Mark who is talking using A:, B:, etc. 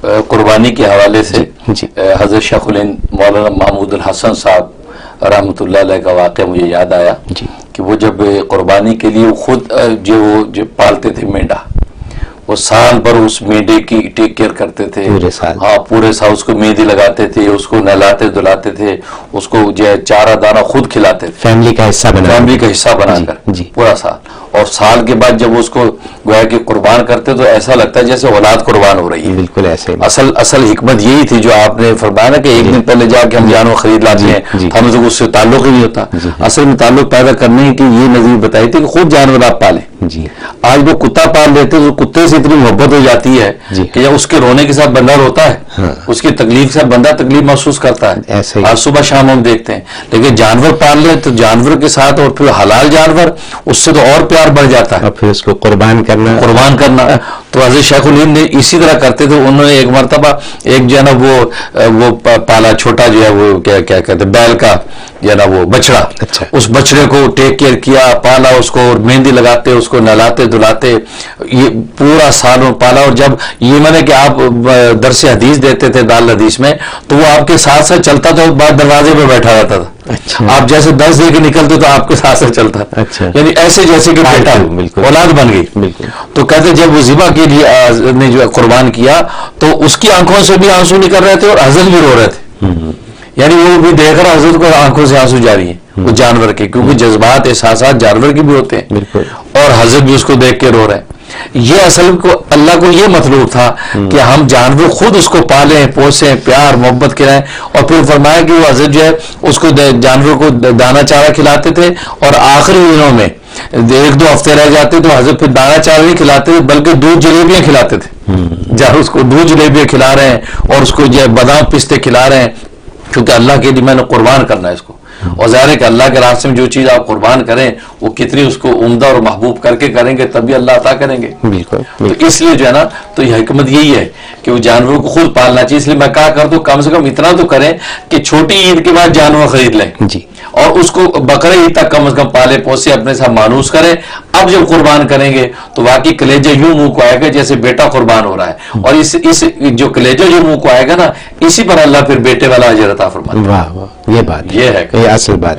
A: قربانی کے حوالے سے حضرت شیخ الہند مولانا محمود الحسن صاحب رحمۃ اللہ علیہ کا واقعہ مجھے یاد آیا کہ وہ جب قربانی کے لیے خود جو پالتے تھے مینڈا، وہ سال بھر اس مینڈے کی ٹیک کیئر کرتے تھے، پورے سال اس کو مہندی لگاتے تھے، اس کو نہلاتے دھلاتے تھے، اس کو جو چارہ دانہ خود کھلاتے تھے، فیملی کا حصہ بنا کر پورا سال. اور سال کے بعد جب اس کو گویا کہ قربان کرتے تو ایسا لگتا ہے جیسے اولاد قربان ہو رہی ہے. بالکل ایسے اصل حکمت یہی تھی جو آپ نے فرمایا نا کہ ایک دن پہلے جا کے ہم جانور خرید لاتے ہیں، ہمیں تو اس سے تعلق ہی نہیں ہوتا. اصل میں تعلق پیدا کرنے کی یہ نظیر بتائی تھی کہ خود جانور آپ پالیں. آج وہ کتا پال لیتے تو کتے سے اتنی محبت ہو جاتی ہے کہ جب اس کے رونے کے ساتھ بندہ روتا ہے، اس کی تکلیف سے بندہ تکلیف محسوس کرتا ہے. آج صبح شام ہم دیکھتے ہیں. لیکن جانور پال لیں تو جانور کے ساتھ، اور پھر حلال جانور، اس سے تو اور پیار بڑھ جاتا ہے، اور پھر اس کو قربان کرنا. تو حضرت شیخ الہند نے اسی طرح کرتے تھے. انہوں نے ایک مرتبہ ایک جو ہے نا وہ پالا، چھوٹا جو ہے وہ کیا کہتے ہیں، بیل کا جو ہے نا وہ بچڑا. اس بچڑے کو ٹیک کیئر کیا، پالا اس کو، مہندی لگاتے، اس کو نہلاتے دھلاتے، یہ پورا سال پالا. اور جب یہ میں نے کہ آپ درس حدیث دیتے تھے دار الحدیث میں، تو وہ آپ کے ساتھ ساتھ چلتا تھا، بعد دروازے پہ بیٹھا رہتا تھا. آپ جیسے درس دے کے نکلتے تو آپ کے ساتھ ساتھ چلتا تھا، یعنی ایسے جیسے کہ بیٹا اولاد بن گئی. تو کہتے جب وہ ذبح کے لیے نے جو قربان کیا تو اس کی آنکھوں سے بھی آنسو نکل رہے تھے اور حضرت بھی رو رہے تھے. یعنی وہ بھی دیکھ رہا حضرت کو آنکھوں سے آنسو جاری ہیں وہ جانور کے، کیونکہ جذبات احساسات جانور کی بھی ہوتے ہیں، اور حضرت بھی اس کو دیکھ کے رو رہے ہیں. یہ اصل کو اللہ کو یہ مطلوب تھا کہ ہم جانور خود اس کو پالیں، پوسیں، پیار محبت کرائیں. اور پھر فرمایا کہ وہ حضرت جو ہے اس کو جانور کو دانا چارہ کھلاتے تھے، اور آخری دنوں میں 1-2 ہفتے رہ جاتے تو حضرت پھر دانا چارہ نہیں کھلاتے تھے بلکہ دودھ جلیبیاں کھلاتے تھے. جہاں اس کو دودھ جلیبیاں کھلا رہے ہیں اور اس کو جو ہے بادام پستے کھلا رہے ہیں، کیونکہ اللہ کے لیے میں نے قربان کرنا ہے اس کو. اور ظاہر ہے کہ اللہ کے راستے میں جو چیز آپ قربان کریں وہ کتنی اس کو عمدہ اور محبوب کر کے کریں گے تبھی اللہ عطا کریں گے. تو اس لیے جو ہے نا تو یہ حکمت یہی ہے کہ وہ جانوروں کو خود پالنا چاہیے. اس لیے میں کہا کرتا ہوں کم سے کم اتنا تو کریں کہ چھوٹی عید کے بعد جانور خرید لیں اور اس کو بقرہ عید تک کم از کم پالے پوسے، اپنے ساتھ مانوس کریں. اب جب قربان کریں گے تو واقعی کلیجہ یوں منہ کو آئے گا جیسے بیٹا قربان ہو رہا ہے، اور اس جو کلیجہ جو منہ کو آئے گا نا، اسی پر اللہ پھر بیٹے والا اجر عطا فرمائے گا. یہ بات، یہ ہے اصل بات.